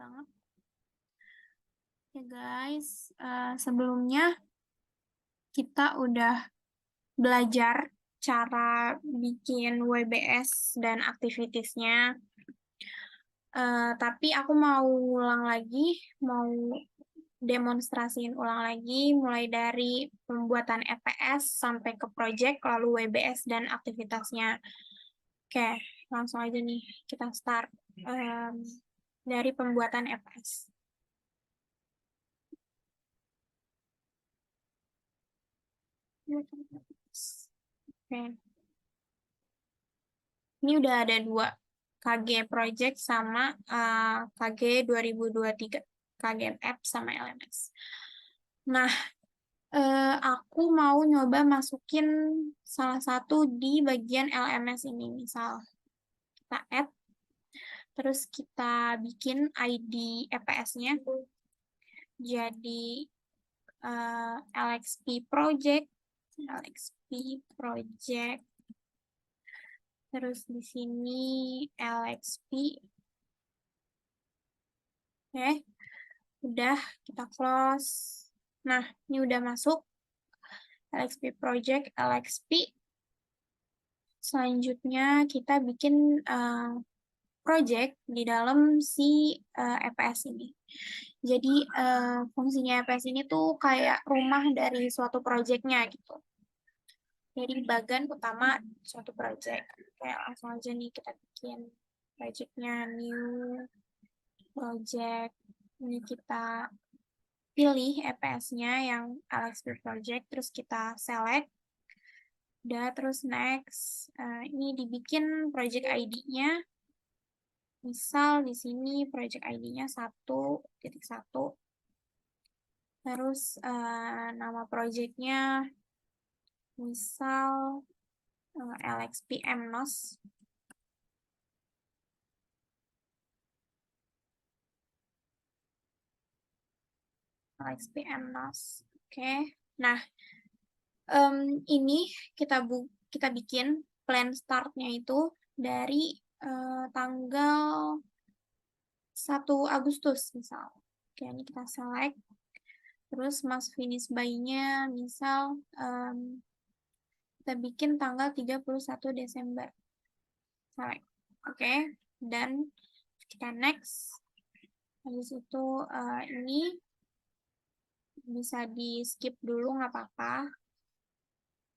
banget. Ya guys, sebelumnya kita udah belajar cara bikin WBS dan aktivitasnya. Tapi aku mau ulang lagi, mau demonstrasiin ulang lagi, mulai dari pembuatan EPS sampai ke project, lalu WBS dan aktivitasnya. Oke, langsung aja nih kita start dari pembuatan EPS. Oke. Ini udah ada 2, KG Project sama KG 2023, KGMF sama LMS. Nah, aku mau nyoba masukin salah satu di bagian LMS ini. Misal, kita add, terus kita bikin ID EPS-nya. Jadi, LXP Project, terus di sini LXP. Oke, udah kita close. Nah, ini udah masuk LXP Project, LXP. Selanjutnya kita bikin project di dalam si EPS ini. Jadi fungsinya EPS ini tuh kayak rumah dari suatu projectnya gitu. Jadi bagian utama suatu project. Kayak langsung aja nih kita bikin projectnya new project. Ini kita pilih EPS-nya yang LXP Project, terus kita select. Udah, terus next. Ini dibikin project ID-nya. Misal di sini project ID-nya 1.1. Terus nama project-nya misal LXP MNOS. LXP MNOS. Oke. Nah, ini kita bikin plan start-nya itu dari tanggal 1 Agustus misal. Oke, ini kita select. Terus mas finish by-nya misal kita bikin tanggal 31 Desember. Select. Oke, dan kita next. Habis itu ini bisa di skip dulu nggak apa-apa.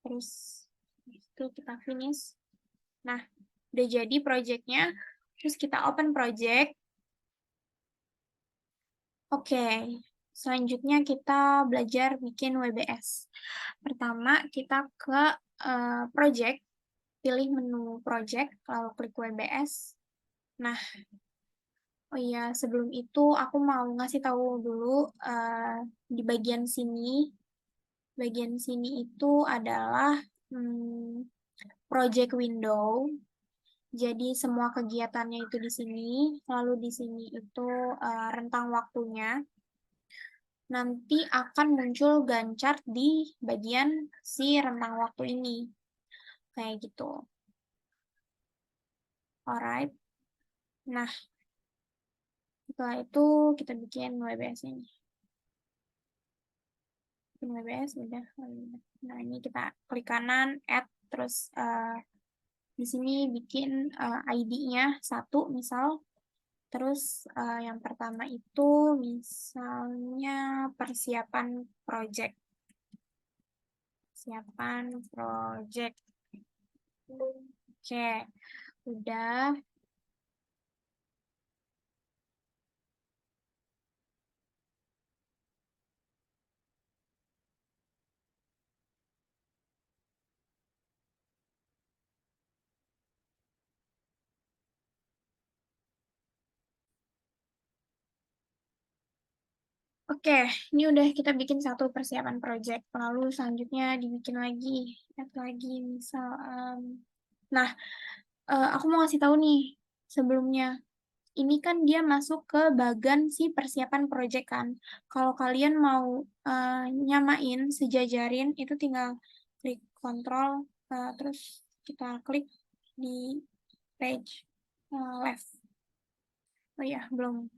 Terus itu kita finish. Nah, udah jadi projectnya. Terus kita open project. Oke, selanjutnya kita belajar bikin WBS. Pertama, kita ke project, pilih menu project, lalu klik WBS. Nah, oh iya, sebelum itu aku mau ngasih tahu dulu di bagian sini. Bagian sini itu adalah project window. Jadi semua kegiatannya itu di sini, lalu di sini itu rentang waktunya. Nanti akan muncul gancar di bagian si rentang waktu ini. Kayak gitu. Alright. Nah, setelah itu kita bikin WBS ini. Bikin WBS udah. Nah, ini kita klik kanan, add, terus di sini bikin ID-nya 1 misal. Terus yang pertama itu misalnya persiapan project. Persiapan project. Oke, udah. Oke, ini udah kita bikin satu persiapan project. Lalu selanjutnya dibikin lagi, add lagi, misal. Nah, aku mau ngasih tahu nih sebelumnya. Ini kan dia masuk ke bagian si persiapan project kan. Kalau kalian mau nyamain, sejajarin, itu tinggal klik kontrol, terus kita klik di page left. Oh ya, belum.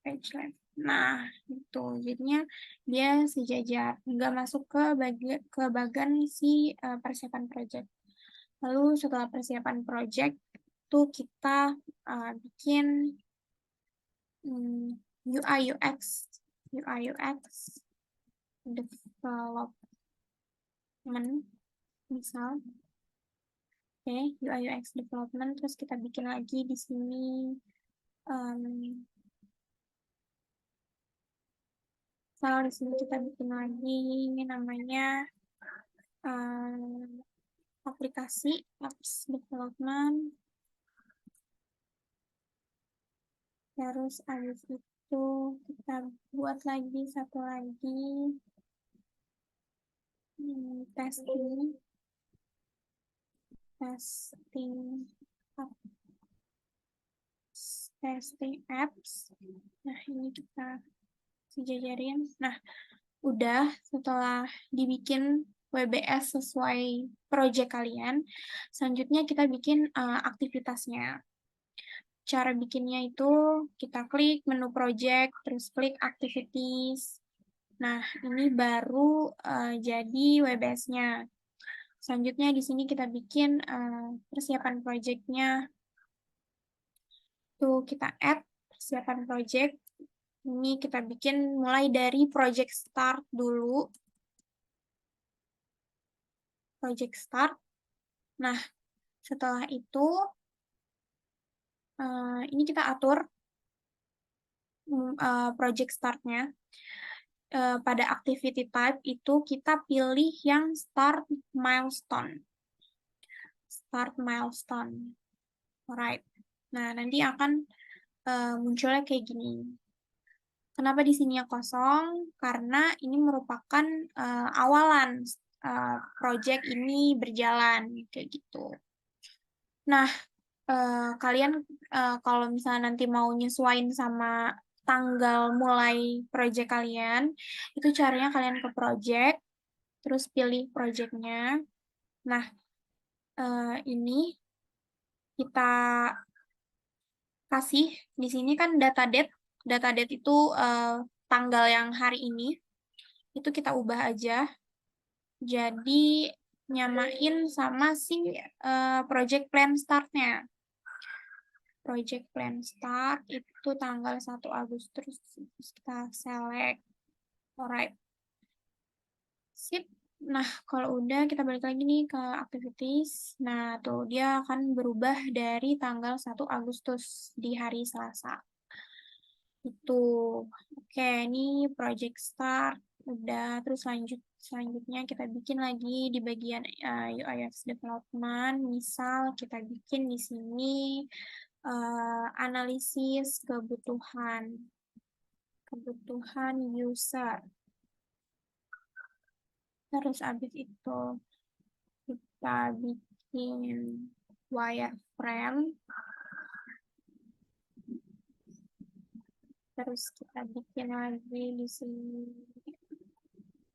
page left. Nah, itu jadinya dia sejajar, nggak masuk ke bagian si persiapan project. Lalu setelah persiapan project itu kita bikin UI UX development misal. Oke, UI UX development, terus kita bikin lagi di sini kalau di sini kita bikin lagi ini namanya aplikasi apps development. Terus habis itu kita buat lagi satu lagi testing apps. Nah, ini kita sejajarin. Nah, udah setelah dibikin WBS sesuai project kalian, selanjutnya kita bikin aktivitasnya. Cara bikinnya itu kita klik menu project, terus klik activities. Nah, ini baru jadi WBS-nya. Selanjutnya di sini kita bikin persiapan project-nya. Tuh kita add persiapan project. Ini kita bikin mulai dari project start dulu. Project start. Nah, setelah itu ini kita atur project start-nya. Pada activity type itu kita pilih yang start milestone. Start milestone. Alright. Nah, nanti akan munculnya kayak gini. Kenapa di sini yang kosong? Karena ini merupakan awalan project ini berjalan kayak gitu. Nah, kalian kalau misalnya nanti mau nyesuaiin sama tanggal mulai project kalian, itu caranya kalian ke project, terus pilih projectnya. Nah, ini kita kasih di sini kan data date. Data date itu tanggal yang hari ini. Itu kita ubah aja. Jadi nyamain sama si project plan start-nya. Project plan start itu tanggal 1 Agustus. Terus kita select. Alright. Sip. Nah, kalau udah kita balik lagi nih ke activities. Nah, tuh dia akan berubah dari tanggal 1 Agustus di hari Selasa. Itu. Oke, ini project start. Udah, terus selanjutnya kita bikin lagi di bagian UI UX development. Misal kita bikin di sini analisis kebutuhan user. Terus habis itu kita bikin wireframe. Terus kita bikin lagi di sini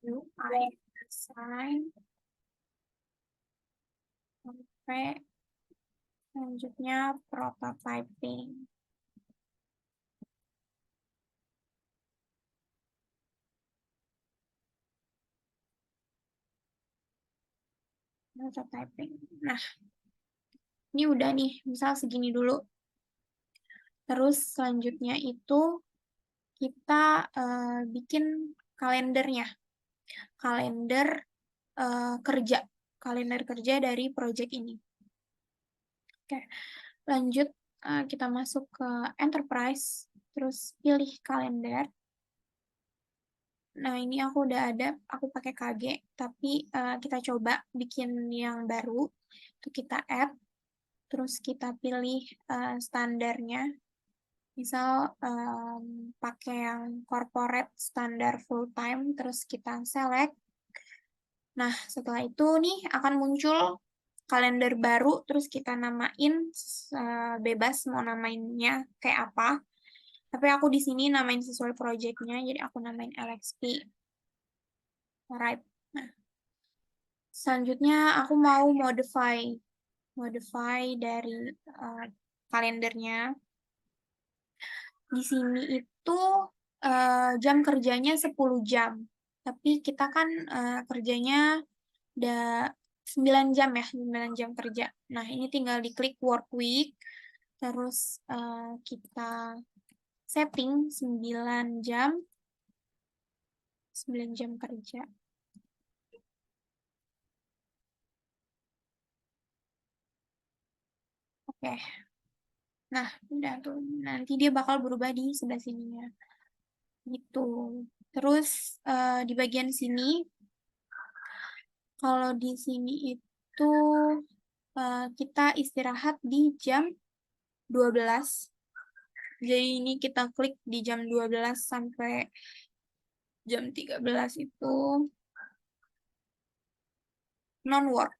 UI design. Sampai selanjutnya prototyping. Prototyping. Nah, ini udah nih, misal segini dulu. Terus selanjutnya itu kita bikin kalendernya. Kalender kerja dari project ini. Oke, lanjut kita masuk ke enterprise, terus pilih kalender. Nah, ini aku udah ada, aku pakai KG, tapi kita coba bikin yang baru. Itu kita add, terus kita pilih standarnya. Misal pakai yang corporate standar full time, terus kita select. Nah, setelah itu nih akan muncul kalender baru, terus kita namain bebas mau namainnya kayak apa. Tapi aku di sini namain sesuai projectnya, jadi aku namain LXP. Alright. Nah, selanjutnya aku mau modify dari kalendernya. di sini itu jam kerjanya 10 jam. Tapi kita kan kerjanya udah 9 jam ya, 9 jam kerja. Nah, ini tinggal diklik work week, terus kita setting 9 jam kerja. Oke. Nah, udah tuh. Nanti dia bakal berubah di sebelah sininya. Gitu. Terus di bagian sini, kalau di sini itu kita istirahat di jam 12. Jadi ini kita klik di jam 12 sampai jam 13 itu non-work.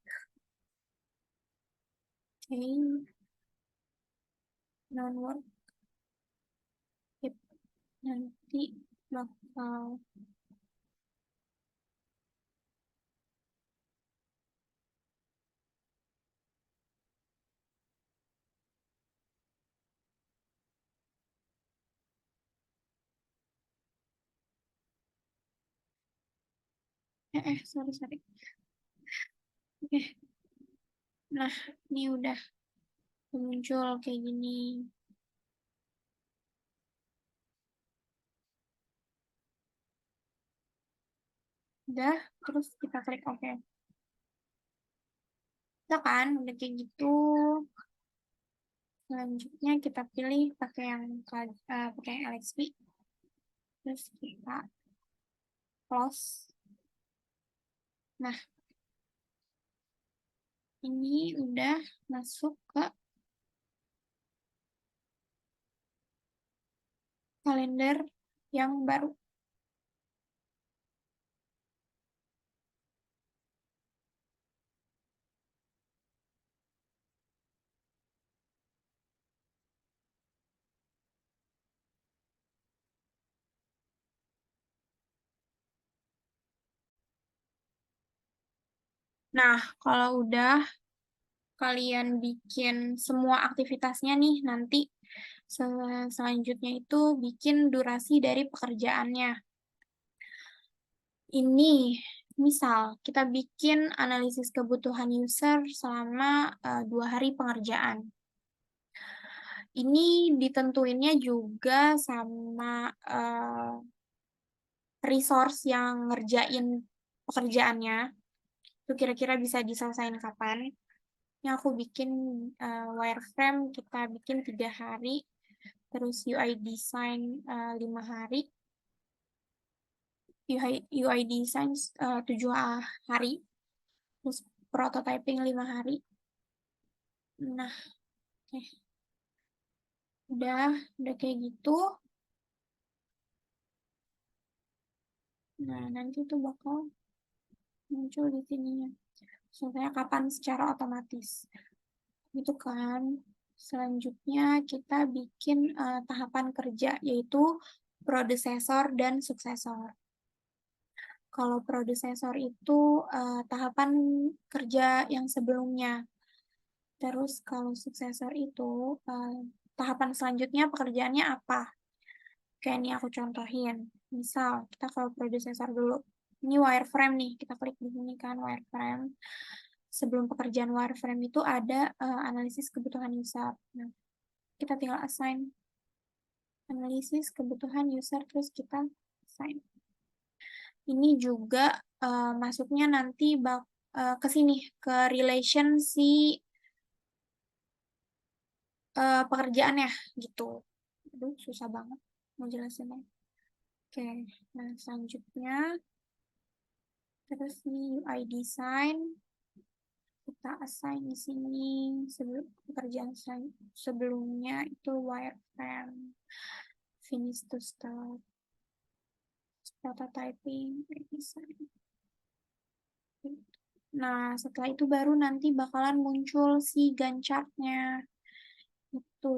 Oke, non-work. Yep. Nanti bakal sorry sorry. Oke. Nah, ini udah muncul kayak gini. Udah, terus kita klik oke. Udah kan, udah kayak gitu. Selanjutnya kita pilih pakai yang LXP. Terus kita close. Nah, ini udah masuk ke kalender yang baru. Nah, kalau udah kalian bikin semua aktivitasnya nih, nanti selanjutnya itu bikin durasi dari pekerjaannya. Ini, misal kita bikin analisis kebutuhan user selama 2 hari pengerjaan. Ini ditentuinnya juga sama resource yang ngerjain pekerjaannya. Itu kira-kira bisa diselesaikan kapan. Ini aku bikin wireframe, kita bikin 3 hari. Terus UI design 5 hari. UI design 7 hari. Terus prototyping 5 hari. Nah, eh, udah kayak gitu. Nah, nanti tuh bakal muncul di sininya. Sebenarnya kapan secara otomatis. Gitu kan. Selanjutnya kita bikin tahapan kerja, yaitu predecessor dan suksesor. Kalau predecessor itu tahapan kerja yang sebelumnya. Terus kalau suksesor itu tahapan selanjutnya pekerjaannya apa? Kayak ini aku contohin. Misal, kita kalau predecessor dulu. Ini wireframe nih, kita klik di sini kan wireframe. Sebelum pekerjaan wireframe itu ada analisis kebutuhan user. Nah, kita tinggal assign analisis kebutuhan user, terus kita assign. Ini juga masuknya nanti ke sini, ke relation si pekerjaannya gitu. Aduh, susah banget mau jelasinnya. Oke, nah selanjutnya terus nih UI design kita assign di sini sebelum pekerjaan sebelumnya itu wireframe finish to start prototyping design. Nah, setelah itu baru nanti bakalan muncul si Gantt chart-nya. Itu.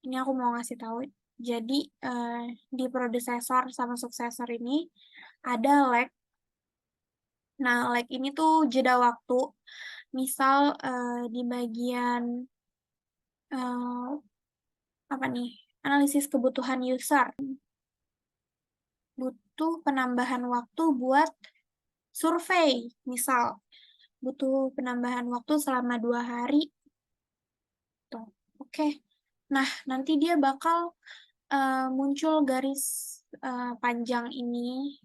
Ini aku mau ngasih tahu. Jadi, di predecessor sama successor ini ada lag. Nah, lag ini tuh jeda waktu. Misal di bagian apa nih? analisis kebutuhan user. Butuh penambahan waktu buat survei, misal butuh penambahan waktu selama 2 hari. Tuh. Oke. Nah, nanti dia bakal muncul garis panjang ini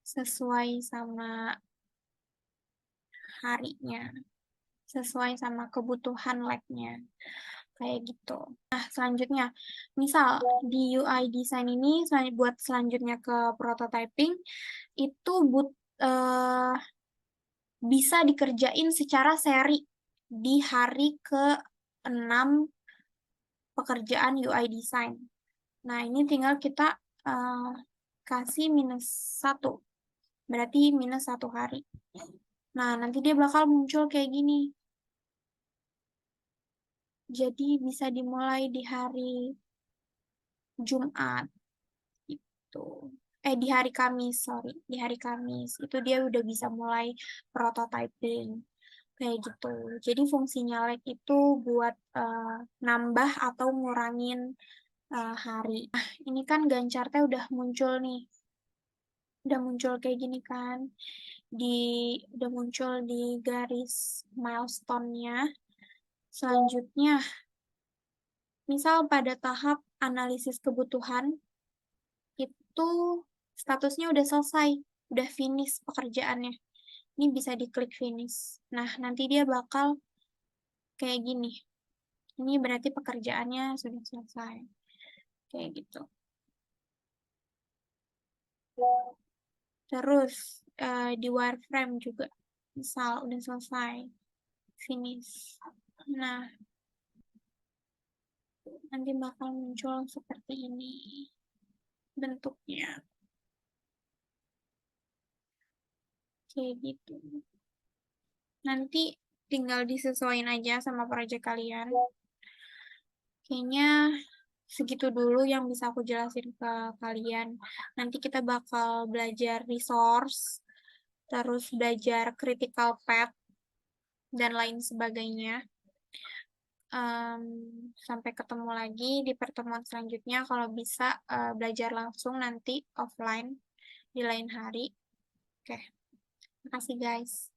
sesuai sama harinya, sesuai sama kebutuhan lab-nya. Kayak gitu. Nah, selanjutnya, misal di UI design ini, buat selanjutnya ke prototyping, itu bisa dikerjain secara seri di hari ke-6 pekerjaan UI design. Nah, ini tinggal kita kasih -1. Berarti -1 hari. Nah, nanti dia bakal muncul kayak gini. Jadi bisa dimulai di hari Jumat. Itu. Di hari Kamis, sorry. Di hari Kamis. Itu dia udah bisa mulai prototyping. Kayak gitu. Jadi fungsinya lag itu buat nambah atau ngurangin hari. Nah, ini kan gancarnya udah muncul nih. Udah muncul kayak gini kan. Udah muncul di garis milestone-nya. Selanjutnya, misal pada tahap analisis kebutuhan, itu statusnya udah selesai, udah finish pekerjaannya. Ini bisa diklik finish. Nah, nanti dia bakal kayak gini. Ini berarti pekerjaannya sudah selesai. Kayak gitu. Terus di wireframe juga. Misal udah selesai. Finish. Nah, nanti bakal muncul seperti ini bentuknya. Kayak gitu. Nanti tinggal disesuaikan aja sama proyek kalian. Kayaknya segitu dulu yang bisa aku jelasin ke kalian. Nanti kita bakal belajar resource, terus belajar critical path, dan lain sebagainya. Sampai ketemu lagi di pertemuan selanjutnya. Kalau bisa belajar langsung nanti offline di lain hari. Oke, makasih guys.